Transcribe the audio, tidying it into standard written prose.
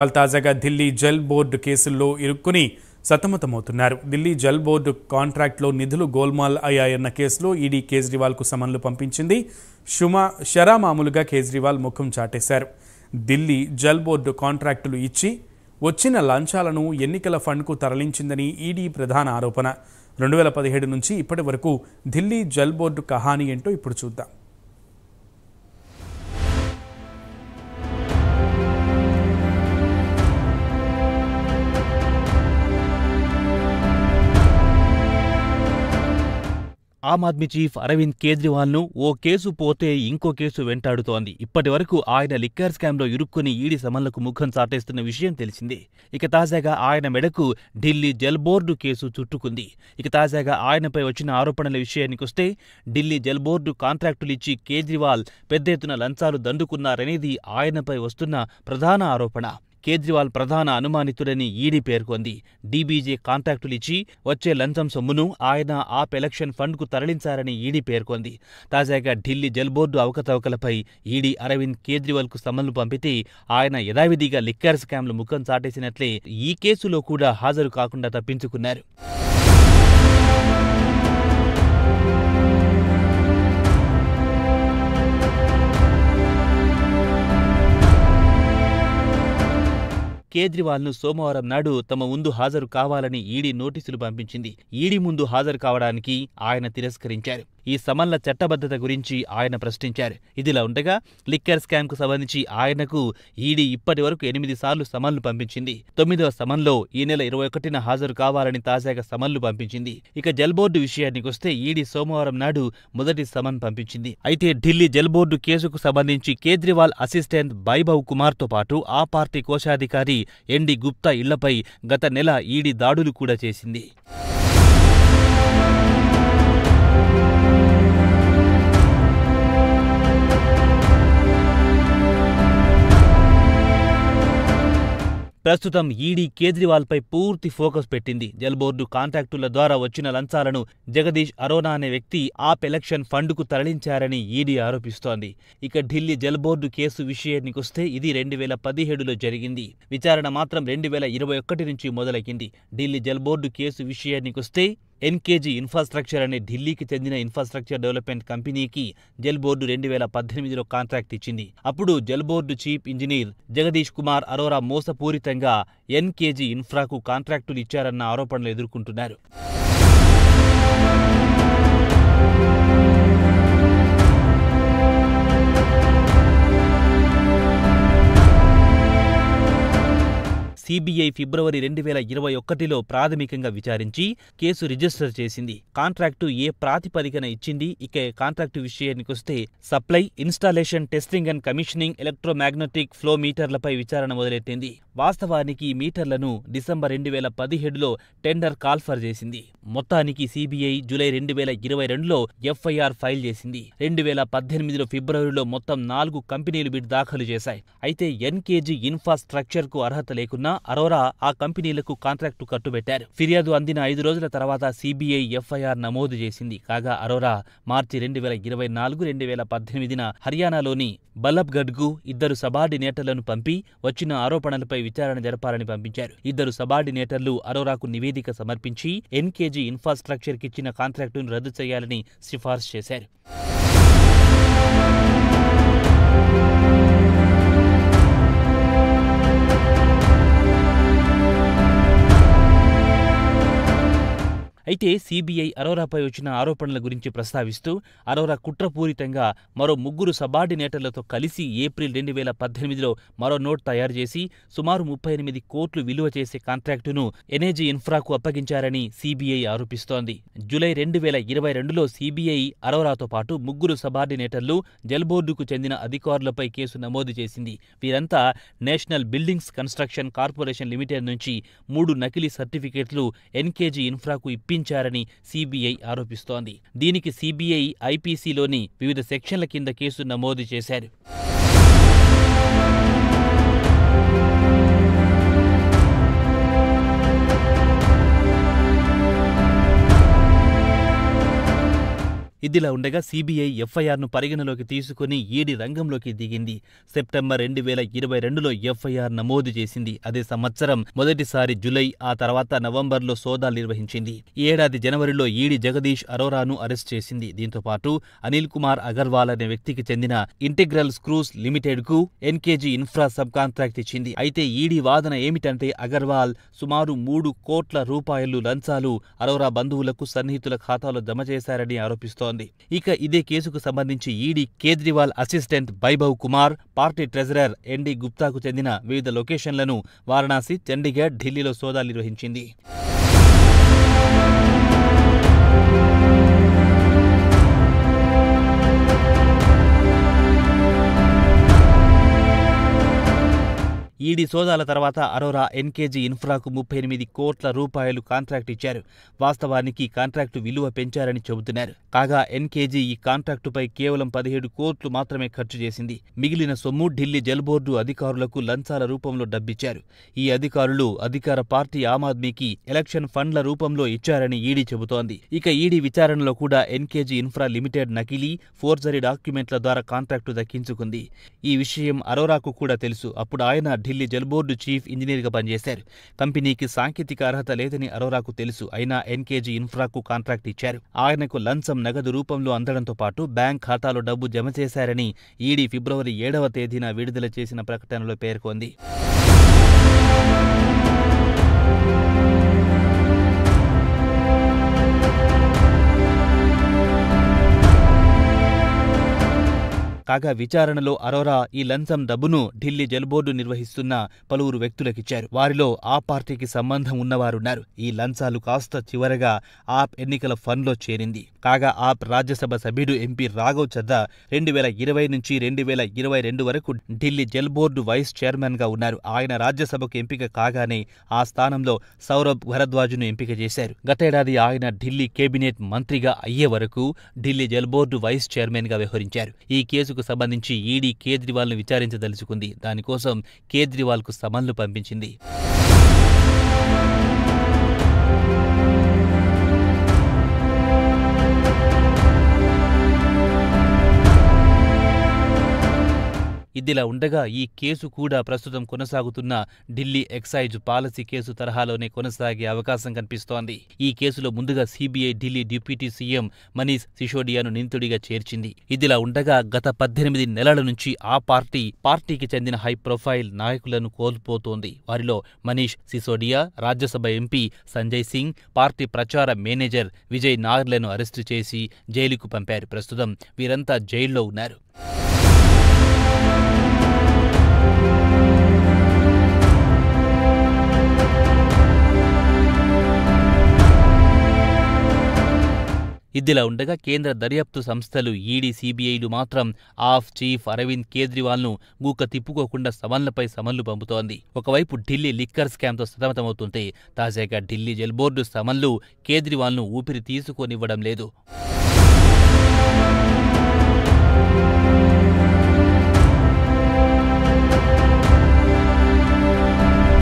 తాజాగా ఢిల్లీ జల్ బోర్డు కేసుల్లో ఇరుక్కుని సతమతమవుతున్నారు. ఢిల్లీ జల్ బోర్డు కాంట్రాక్ట్లో నిధులు గోల్మాల్ అయ్యాయన్న కేసులో ఈడీ కేజ్రీవాల్కు సమన్లు పంపించింది. షరామామూలుగా కేజ్రీవాల్ ముఖం చాటేశారు. ఢిల్లీ జల్ బోర్డు కాంట్రాక్టులు ఇచ్చి వచ్చిన లంచాలను ఎన్నికల ఫండ్కు తరలించిందని ఈడీ ప్రధాన ఆరోపణ. 2017 నుంచి ఇప్పటి వరకు ఢిల్లీ జల్ బోర్డు కహానీ ఏంటో ఇప్పుడు చూద్దాం. ఆమ్ ఆద్మీ చీఫ్ అరవింద్ కేజ్రీవాల్ను ఓ కేసు పోతే ఇంకో కేసు వెంటాడుతోంది. ఇప్పటి వరకు ఆయన లిక్కర్ స్కామ్లో ఇరుక్కుని ఈడీ సమన్లకు ముఖం చాటేస్తున్న విషయం తెలిసిందే. ఇక తాజాగా ఆయన మెడకు ఢిల్లీ జల్ బోర్డు కేసు చుట్టుకుంది. ఇక తాజాగా ఆయనపై వచ్చిన ఆరోపణల విషయానికొస్తే ఢిల్లీ జల్ బోర్డు కాంట్రాక్టులు ఇచ్చి కేజ్రీవాల్ పెద్ద ఎత్తున లంచాలు దండుకున్నారనేది ఆయనపై వస్తున్న ప్రధాన ఆరోపణ. కేజ్రీవాల్ ప్రధాన అనుమానితుడని ఈడీ పేర్కొంది. డీబీజే కాంట్రాక్టులిచ్చి వచ్చే లంచం సొమ్మును ఆయన ఆప్ ఎలక్షన్ ఫండ్కు తరలించారని ఈడీ పేర్కొంది. తాజాగా ఢిల్లీ జల్ బోర్డు అవకతవకలపై ఈడీ అరవింద్ కేజ్రీవాల్కు సమన్లు పంపితే ఆయన యథావిధిగా లిక్కర్ స్కామ్లు ముఖం చాటేసినట్లే ఈ కేసులో కూడా హాజరు కాకుండా తప్పించుకున్నారు. కేజ్రీవాల్ను సోమవారం నాడు తమ ముందు హాజరు కావాలని ఈడీ నోటీసులు పంపించింది. ఈడీ ముందు హాజరు కావడానికి ఆయన తిరస్కరించారు. ఈ సమన్ల చట్టబద్ధత గురించి ఆయన ప్రశ్నించారు. ఇదిలా ఉండగా లిక్కర్ స్కామ్కు సంబంధించి ఆయనకు ఈడీ ఇప్పటి వరకు 8 సార్లు సమన్లు పంపించింది. 9వ సమన్లో ఈ నెల 21న హాజరు కావాలని తాజాగా సమన్లు పంపించింది. ఇక జల్ బోర్డు విషయానికొస్తే ఈడీ సోమవారం నాడు మొదటి సమన్ పంపించింది. అయితే ఢిల్లీ జల్ బోర్డు కేసుకు సంబంధించి కేజ్రీవాల్ అసిస్టెంట్ వైభవ్ కుమార్తో పాటు ఆ పార్టీ కోశాధికారి ఎన్డి గుప్తా ఇళ్లపై గత నెల ఈడీ దాడులు కూడా చేసింది. ప్రస్తుతం ఈడీ కేజ్రీవాల్పై పూర్తి ఫోకస్ పెట్టింది. జల్ బోర్డు కాంట్రాక్టుల ద్వారా వచ్చిన లంచాలను జగదీష్ అరోనా అనే వ్యక్తి ఆప్ ఎలక్షన్ ఫండ్కు తరలించారని ఈడీ ఆరోపిస్తోంది. ఇక ఢిల్లీ జల్ బోర్డు కేసు విషయానికొస్తే ఇది 2017లో జరిగింది. విచారణ మాత్రం 2021 నుంచి మొదలైంది. ఢిల్లీ జల్ బోర్డు కేసు విషయానికొస్తే ఎన్కేజీ ఇన్ఫ్రాస్ట్రక్చర్ అనే ఢిల్లీకి చెందిన ఇన్ఫ్రాస్ట్రక్చర్ డెవలప్మెంట్ కంపెనీకి జల్ బోర్డు 2018లో కాంట్రాక్ట్ ఇచ్చింది. అప్పుడు Jal board chief engineer Jagdish Kumar Arora మోసపూరితంగా ఎన్కేజీ ఇన్ఫ్రాకు కాంట్రాక్టులు ఇచ్చారన్న ఆరోపణలు ఎదుర్కొంటున్నారు. సిబిఐ ఫిబ్రవరి 2021లో ప్రాథమికంగా విచారించి కేసు రిజిస్టర్ చేసింది. కాంట్రాక్టు ఏ ప్రాతిపదికన ఇచ్చింది, ఇక కాంట్రాక్టు విషయానికొస్తే supply, installation, testing and commissioning electromagnetic flow మీటర్లపై విచారణ మొదలెట్టింది. వాస్తవానికి ఈ మీటర్లను డిసెంబర్ 2017లో టెండర్ కాల్ఫర్ చేసింది. మొత్తానికి సిబిఐ జూలై 2022లో ఎఫ్ఐఆర్ ఫైల్ చేసింది. 2018లో ఫిబ్రవరిలో మొత్తం 4 కంపెనీలు బిడ్ దాఖలు చేశాయి. అయితే ఎన్కేజీ ఇన్ఫ్రాస్ట్రక్చర్కు అర్హత లేకున్నా అరోరా ఆ కంపెనీలకు కాంట్రాక్టు కట్టుబెట్టారు. ఫిర్యాదు అందిన 5 రోజుల తర్వాత సిబిఐ ఎఫ్ఐఆర్ నమోదు చేసింది. కాగా అరోరా మార్చి 2024, 2018న హర్యానాలోని బలబ్గఢ్కు 2 సబార్డినేటర్లను పంపి వచ్చిన ఆరోపణలపై విచారణ జరపాలని పంపించారు. 2 సబార్డినేటర్లు అరోరాకు నివేదిక సమర్పించి ఎన్కేజీ ఇన్ఫ్రాస్ట్రక్చర్కిచ్చిన కాంట్రాక్టును రద్దు చేయాలని సిఫార్సు చేశారు. అయితే సిబిఐ అరోరాపై వచ్చిన ఆరోపణల గురించి ప్రస్తావిస్తూ అరోరా కుట్రపూరితంగా మరో 3 సబార్డినేటర్లతో కలిసి ఏప్రిల్ 2018లో మరో నోట్ తయారు చేసి సుమారు 38 కోట్లు విలువ చేసే కాంట్రాక్టును ఎన్ఏజీ ఇన్ఫ్రాకు అప్పగించారని సిబిఐ ఆరోపిస్తోంది. జూలై 2022లో సిబిఐ అరోరాతో పాటు 3 సబార్డినేటర్లు జల్ బోర్డుకు చెందిన అధికారులపై కేసు నమోదు చేసింది. వీరంతా national buildings construction corporation limited నుంచి 3 నకిలీ సర్టిఫికెట్లు ఎన్కేజీ ఇన్ఫ్రాకు ఇప్పించారని సిబిఐ ఆరోపిస్తోంది. దీనికి సిబిఐ ఐపీసీలోని వివిధ సెక్షన్ల కింద కేసు నమోదు చేశారు. ఇదిలా ఉండగా సీబీఐ ఎఫ్ఐఆర్ను పరిగణలోకి తీసుకుని ఈడీ రంగంలోకి దిగింది. సెప్టెంబర్ 2022లో ఎఫ్ఐఆర్ నమోదు చేసింది. అదే సంవత్సరం మొదటిసారి జులై, ఆ తర్వాత నవంబర్లో సోదాలు నిర్వహించింది. ఈ ఏడాది జనవరిలో ఈడీ జగదీష్ అరోరాను అరెస్ట్ చేసింది. దీంతో పాటు అనిల్ కుమార్ అగర్వాల్ అనే వ్యక్తికి చెందిన ఇంటిగ్రల్ స్క్రూస్ లిమిటెడ్ కు ఎన్కేజీ ఇన్ఫ్రా సబ్ కాంట్రాక్ట్ ఇచ్చింది. అయితే ఈడీ వాదన ఏమిటంటే అగర్వాల్ సుమారు 3 కోట్ల రూపాయలు లంచాలు అరోరా బంధువులకు సన్నిహితుల ఖాతాలో జమ చేశారని ఆరోపిస్తోంది. ఇక ఇదే కేసుకు సంబంధించి ED Kejriwal assistant Vaibhav Kumar, party treasurer ND గుప్తాకు చెందిన వివిధ లొకేషన్లను వారణాసి, చండీగఢ్, ఢిల్లీలో సోదాలు నిర్వహించింది. ఈడీ సోదాల తర్వాత అరోరా ఎన్కేజీ ఇన్ఫ్రాకు 38 కోట్ల రూపాయలు కాంట్రాక్టు ఇచ్చారు. వాస్తవానికి కాంట్రాక్టు విలువ పెంచారని చెబుతున్నారు. కాగా ఎన్కేజీ ఈ కాంట్రాక్టుపై కేవలం 17 కోట్లు మాత్రమే ఖర్చు చేసింది. మిగిలిన సొమ్ము ఢిల్లీ జల్ బోర్డు అధికారులకు లంచాల రూపంలో డబ్బిచ్చారు. ఈ అధికారులు అధికార పార్టీ ఆమ్ ఆద్మీకి ఎలక్షన్ ఫండ్ల రూపంలో ఇచ్చారని ఈడీ చెబుతోంది. ఇక ఈడీ విచారణలో కూడా ఎన్కేజీ ఇన్ఫ్రా లిమిటెడ్ నకిలీ, ఫోర్జరీ డాక్యుమెంట్ల ద్వారా కాంట్రాక్టు దక్కించుకుంది. ఈ విషయం అరోరాకు కూడా తెలుసు. అప్పుడు ఆయన ఢిల్లీ జల్ బోర్డు చీఫ్ ఇంజనీర్గా పనిచేశారు. కంపెనీకి సాంకేతిక అర్హత లేదని అరోరాకు తెలుసు. అయినా ఎన్కేజీ ఇన్ఫ్రాకు కాంట్రాక్ట్ ఇచ్చారు. ఆయనకు లంచం నగదు రూపంలో అందడంతో పాటు బ్యాంక్ ఖాతాలో డబ్బు జమ చేశారని ఈడీ ఫిబ్రవరి 7వ తేదీన విడుదల చేసిన ప్రకటనలో పేర్కొంది. కాగా విచారణలో అరోరా ఈ లంచం డబ్బును ఢిల్లీ జల్ బోర్డు నిర్వహిస్తున్న పలువురు వ్యక్తులకిచ్చారు. వారిలో ఆ పార్టీకి సంబంధం ఉన్నవారున్నారు. ఈ లంచాలు కాస్త చివరగా ఆప్ ఎన్నికల ఫండ్లో చేరింది. కాగా ఆప్ రాజ్యసభ సభ్యుడు ఎంపీ రాఘవ్ చద్దా 2020 నుంచి 2022 వరకు Delhi Jal board vice chairman గా ఉన్నారు. ఆయన రాజ్యసభకు ఎంపిక కాగానే ఆ స్థానంలో సౌరభ్ భరద్వాజ్ను ఎంపిక చేశారు. గతేడాది ఆయన ఢిల్లీ కేబినెట్ మంత్రిగా అయ్యే వరకు Delhi Jal board vice chairman గా వ్యవహరించారు. ఈ కేసుకు సంబంధించి ఈడీ కేజ్రీవాల్ను విచారించదలుచుకుంది. దానికోసం కేజ్రీవాల్కు సమన్లు పంపించింది. ఇదిలా ఉండగా ఈ కేసు కూడా ప్రస్తుతం కొనసాగుతున్న ఢిల్లీ ఎక్సైజ్ పాలసీ కేసు తరహాలోనే కొనసాగే అవకాశం కనిపిస్తోంది. ఈ కేసులో ముందుగా CBI Delhi deputy CM Manish సిసోడియాను నిందితుడిగా చేర్చింది. ఇదిలా ఉండగా గత 18 నెలల నుంచి ఆ పార్టీకి చెందిన హై ప్రొఫైల్ నాయకులను కోల్పోతోంది. వారిలో మనీష్ సిసోడియా, రాజ్యసభ ఎంపీ సంజయ్ సింగ్, పార్టీ ప్రచార మేనేజర్ విజయ్ నార్లను అరెస్టు చేసి జైలుకు పంపారు. ప్రస్తుతం వీరంతా జైల్లో ఉన్నారు. ఇదిలా ఉండగా కేంద్ర దర్యాప్తు సంస్థలు ఈడీ, సీబీఐలు మాత్రం ఆప్ చీఫ్ అరవింద్ కేజ్రీవాల్ను మూక తిప్పుకోకుండా సమన్లపై సమన్లు పంపుతోంది. ఒకవైపు ఢిల్లీ లిక్కర్ స్కామ్తో సతమతమవుతుంటే తాజాగా ఢిల్లీ జల్ బోర్డు సమన్లు కేజ్రీవాల్ను ఊపిరి తీసుకోనివ్వడం లేదు.